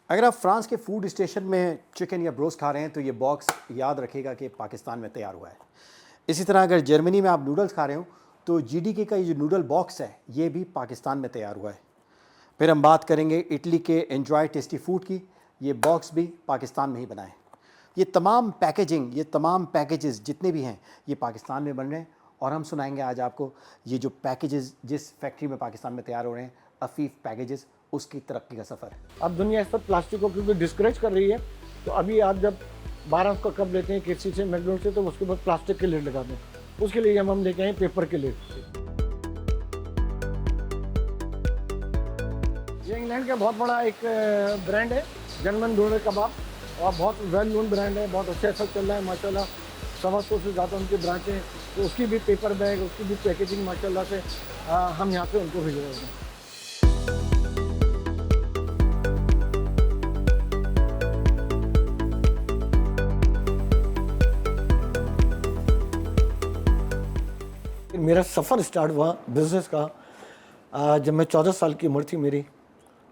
अगर आप फ्रांस के फूड स्टेशन में चिकन या ब्रोस्ट खा रहे हैं तो ये बॉक्स याद रखेगा कि पाकिस्तान में तैयार हुआ है। इसी तरह अगर जर्मनी में आप नूडल्स खा रहे हो तो जीडीके का ये जो नूडल बॉक्स है ये भी पाकिस्तान में तैयार हुआ है। फिर हम बात करेंगे इटली के एंजॉय टेस्टी फूड की। ये बॉक्स भी पाकिस्तान में ही बना है। ये तमाम पैकेजिंग, ये तमाम पैकेजेस जितने भी हैं ये पाकिस्तान में बन रहे हैं। और हम सुनाएंगे आज आपको ये जो पैकेजेस जिस फैक्ट्री में पाकिस्तान में तैयार हो रहे हैं, अफीफ पैकेजेस, उसकी तरक्की का सफ़र। अब दुनिया इस पर प्लास्टिक को क्योंकि डिस्करेज कर रही है, तो अभी आप जब 12 का कप लेते हैं केसी से, मैकडोनल्ड से, तो उसके बाद प्लास्टिक के लिड लगाते हैं। उसके लिए हम लेके आए पेपर के लिड। ये इंग्लैंड का बहुत बड़ा एक ब्रांड है, जर्मन डोनर कबाब, और बहुत वेल नोन ब्रांड है, बहुत अच्छा चल रहा है माशाल्लाह। 125 से ज़्यादा उनकी ब्रांचें हैं, तो उसकी भी पेपर बैग, उसकी भी पैकेजिंग माशाल्लाह से हम यहाँ से उनको भेज रहे हैं। मेरा सफ़र स्टार्ट हुआ बिज़नेस का जब मैं 14 साल की उम्र थी मेरी,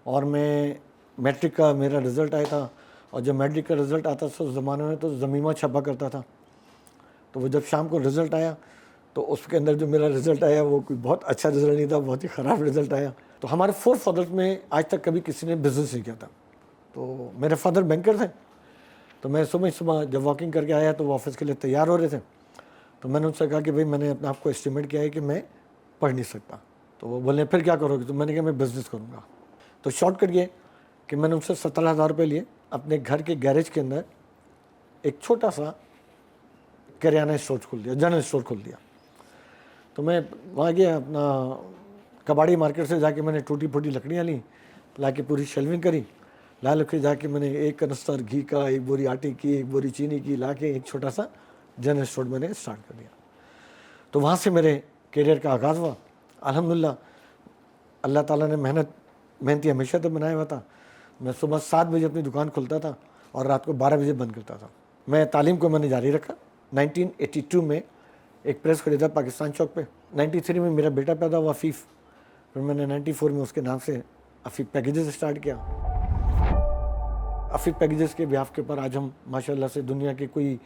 और मैं मैट्रिक का मेरा रिज़ल्ट आया था। और जब मैट्रिक का रिज़ल्ट आता था उस ज़माने में तो ज़मीमा छपा करता था, तो वो जब शाम को रिज़ल्ट आया तो उसके अंदर जो मेरा रिज़ल्ट आया वो कोई बहुत अच्छा रिज़ल्ट नहीं था, बहुत ही ख़राब रिज़ल्ट आया। तो हमारे 4 फादर्स में आज तक कभी किसी ने बिज़नेस नहीं किया था। तो मेरे फादर बैंकर थे, तो मैं सुबह सुबह जब वॉकिंग करके आया तो वो ऑफिस के लिए तैयार हो रहे थे। तो मैंने उनसे कहा कि भाई मैंने अपने आप को एस्टिमेट किया है कि मैं पढ़ नहीं सकता। तो वो बोले फिर क्या करोगे? तो मैंने कहा मैं बिज़नेस करूँगा। तो शॉर्टकट ये कि मैंने उनसे 17,000 रुपये लिए, अपने घर के गैरेज के अंदर एक छोटा सा किराना स्टोर खोल दिया, जनरल स्टोर खोल दिया। तो मैं वहाँ गया, अपना कबाड़ी मार्केट से जाके मैंने टूटी फूटी लकड़ियाँ ली, ला के पूरी शेल्विंग करी, ला के जाके मैंने एक कनस्तर घी का, एक बोरी आटे की, एक बोरी चीनी की ला के एक छोटा सा जनरल स्टोर मैंने स्टार्ट कर दिया। तो वहाँ से मेरे करियर का आगाज़ हुआ। अल्हम्दुलिल्लाह, अल्लाह ताला ने मेहनती हमेशा तो बनाया हुआ था। मैं सुबह 7 बजे अपनी दुकान खुलता था और रात को 12 बजे बंद करता था। मैं तालीम को मैंने जारी रखा। 1982 में एक प्रेस खरीदा पाकिस्तान चौक पे। 93 में मेरा बेटा पैदा हुआ अफीफ़। फिर मैंने 94 में उसके नाम से अफीफ़ पैकेजेस स्टार्ट किया। अफीफ़ पैकेजेस के बिहाफ के ऊपर आज हम माशाल्लाह से दुनिया के कोई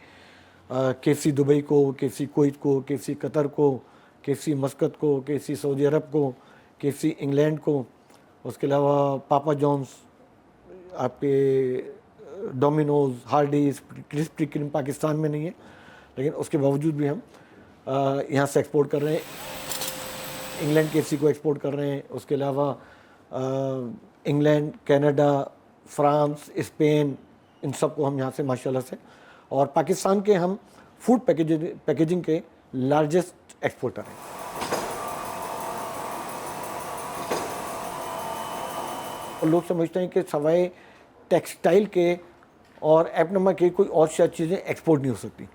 केएफसी दुबई को, केएफसी कुवैत को, केएफसी कतर को, केएफसी मस्कत को, केएफसी सऊदी अरब को, केएफसी इंग्लैंड को, उसके अलावा पापा जॉन्स, आपके Domino's, Hardy's, crispy cream Pakistan में नहीं है, लेकिन उसके बावजूद भी हम यहाँ से एक्सपोर्ट कर रहे हैं। इंग्लैंड केएफसी को एक्सपोर्ट कर रहे हैं। उसके अलावा इंग्लैंड, कनाडा, फ्रांस, स्पेन, इन सब को हम यहाँ से माशाल्लाह से, और पाकिस्तान के हम फूड पैकेजिंग के लार्जेस्ट एक्सपोर्टर हैं। और लोग समझते हैं कि सवाए टेक्सटाइल के और एपनमा के कोई और शायद चीज़ें एक्सपोर्ट नहीं हो सकती।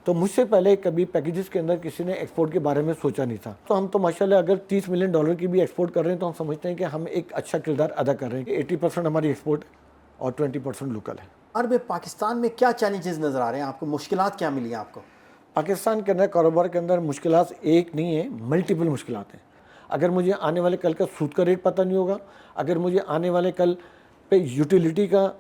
तो मुझसे पहले कभी पैकेजेस के अंदर किसी ने एक्सपोर्ट के बारे में सोचा नहीं था। तो हम तो माशाल्लाह अगर $30 मिलियन की भी एक्सपोर्ट कर रहे हैं तो हम समझते हैं कि हम एक अच्छा किरदार अदा कर रहे हैं। 80% हमारी एक्सपोर्ट और 20% लोकल है। और भाई पाकिस्तान में क्या चैलेंजेस नज़र आ रहे हैं आपको? मुश्किलात क्या मिली हैं आपको? पाकिस्तान के अंदर कारोबार के अंदर मुश्किलात एक नहीं है, मल्टीपल मुश्किलात हैं। अगर मुझे आने वाले कल का सूद का रेट पता नहीं होगा, अगर मुझे आने वाले कल पे यूटिलिटी का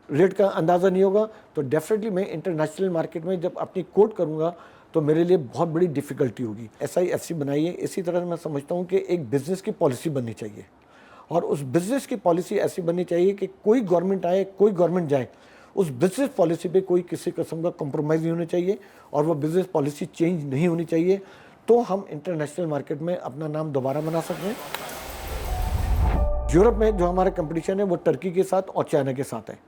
रेट का अंदाज़ा नहीं होगा, तो डेफिनेटली मैं इंटरनेशनल मार्केट में जब अपनी कोट करूँगा तो मेरे लिए बहुत बड़ी डिफ़िकल्टी होगी। SIFC बनाई है। इसी तरह मैं समझता हूँ कि एक बिज़नेस की पॉलिसी बननी चाहिए, और उस बिज़नेस की पॉलिसी ऐसी बननी चाहिए कि कोई गवर्नमेंट आए, कोई गवर्नमेंट जाए, उस बिज़नेस पॉलिसी पे कोई किसी किस्म का कॉम्प्रोमाइज़ नहीं होना चाहिए, और वो बिज़नेस पॉलिसी चेंज नहीं होनी चाहिए। तो हम इंटरनेशनल मार्केट में अपना नाम दोबारा बना सकते हैं। यूरोप में जो हमारा कंपटीशन है वो टर्की के साथ और चाइना के साथ है।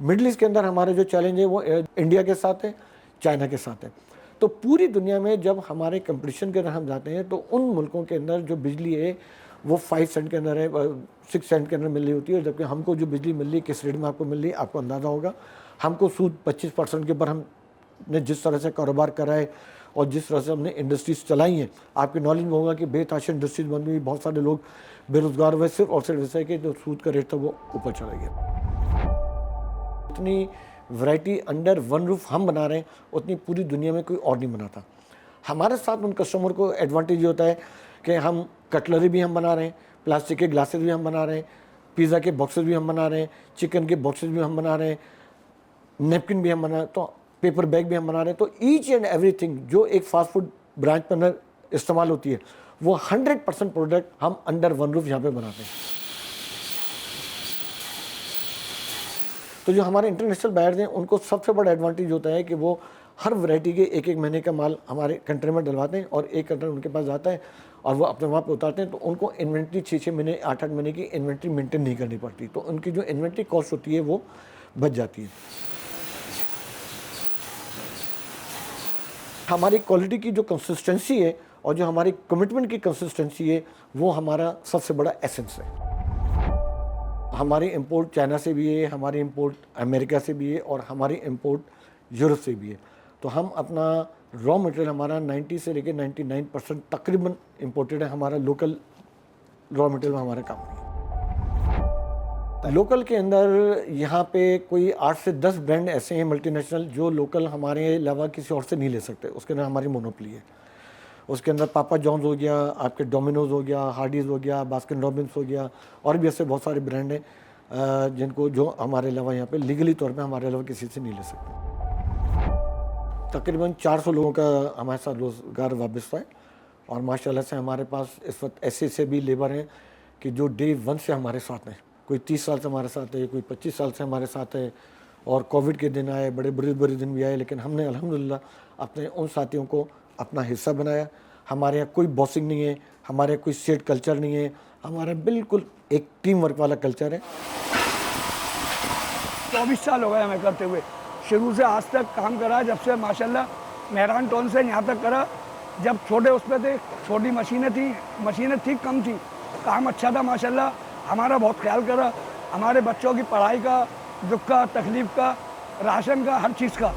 मिडल ईस्ट के अंदर हमारे जो चैलेंज है वो इंडिया के साथ है, चाइना के साथ है। तो पूरी दुनिया में जब हमारे कंपटीशन के अंदर हम जाते हैं तो उन मुल्कों के अंदर जो बिजली है वो 5 सेंट के अंदर है, 6 सेंट के अंदर मिल रही होती है, जबकि हमको जो बिजली मिल रही है किस रेट में आपको मिल रही है आपको अंदाज़ा होगा। हमको सूद 25% के ऊपर हमने जिस तरह से कारोबार करा है और जिस तरह से हमने इंडस्ट्रीज़ चलाई हैं, आपकी नॉलेज में होगा कि बेतहाशा इंडस्ट्रीज बन गई, बहुत सारे लोग बेरोज़गार हुए, सिर्फ और सिर्फ ऐसा है कि जो सूद का रेट था वो ऊपर चला गया। इतनी वैरायटी अंडर वन रूफ हम बना रहे हैं उतनी पूरी दुनिया में कोई और नहीं बनाता। हमारे साथ उन कस्टमर को एडवांटेज ये होता है कि हम कटलरी भी हम बना रहे हैं, प्लास्टिक के ग्लासेस भी हम बना रहे हैं, पिज़्ज़ा के बॉक्सेस भी हम बना रहे हैं, चिकन के बॉक्सेस भी हम बना रहे हैं, नेपकिन भी हम बना रहे हैं, तो पेपर बैग भी हम बना रहे हैं। तो ईच एंड एवरीथिंग जो एक फास्ट फूड ब्रांच पर अंदर इस्तेमाल होती है, वो 100% प्रोडक्ट हम अंडर वन रूफ यहाँ पे बनाते हैं। तो जो हमारे इंटरनेशनल बायर्स हैं, उनको सबसे बड़ा एडवांटेज होता है कि वो हर वैरायटी के एक एक महीने का माल हमारे कंटेनर में डलवाते हैं और एक कंटेनर उनके पास जाता है और वो अपने वहाँ पे उतारते हैं। तो उनको इन्वेंट्री 6-6 महीने 8-8 महीने की इन्वेंट्री मेंटेन नहीं करनी पड़ती, तो उनकी जो इन्वेंट्री कॉस्ट होती है वो बच जाती है। हमारी क्वालिटी की जो कंसिस्टेंसी है और जो हमारी कमिटमेंट की कंसिस्टेंसी है, वो हमारा सबसे बड़ा एसेंस है। हमारी इंपोर्ट चाइना से भी है, हमारी इंपोर्ट अमेरिका से भी है और हमारी इंपोर्ट यूरोप से भी है। तो हम अपना रॉ मटेरियल हमारा 90 से लेकर 99% तकरीबन इंपोर्टेड है। हमारा लोकल रॉ मटेरियल में हमारा काम नहीं है। लोकल के अंदर यहाँ पे कोई 8 से 10 ब्रांड ऐसे हैं मल्टीनेशनल जो लोकल हमारे अलावा किसी और से नहीं ले सकते। उसके अंदर हमारी मोनोपोली है। उसके अंदर पापा जॉन्स हो गया, आपके डोमिनोज हो गया, हार्डीज़ हो गया, बास्किन रॉबिन्स हो गया, और भी ऐसे बहुत सारे ब्रांड हैं जिनको जो हमारे अलावा यहाँ पे लीगली तौर पे हमारे अलावा किसी से नहीं ले सकते। तकरीबन 400 लोगों का हमारे साथ रोज़गार वाबस्ता है और माशाल्लाह से हमारे पास इस वक्त ऐसे भी लेबर हैं कि जो डे 1 से हमारे साथ हैं। कोई 30 साल से हमारे साथ है, कोई 25 साल से हमारे साथ है। और कोविड के दिन आए, बड़े बुरे दिन भी आए, लेकिन हमने अल्हम्दुलिल्लाह अपने उन साथियों को अपना हिस्सा बनाया। हमारे यहाँ कोई बॉसिंग नहीं है, हमारे यहाँ कोई सेट कल्चर नहीं है, हमारा बिल्कुल एक टीम वर्क वाला कल्चर है। 24 साल हो गए हमें करते हुए, शुरू से आज तक काम करा। जब से माशाल्लाह मेहरान टाउन से यहाँ तक करा। जब छोटे उस पर थे, छोटी मशीनें थी कम थी, काम अच्छा था माशाल्लाह। हमारा बहुत ख्याल करा, हमारे बच्चों की पढ़ाई का, दुख का, तकलीफ़ का, राशन का, हर चीज़ का।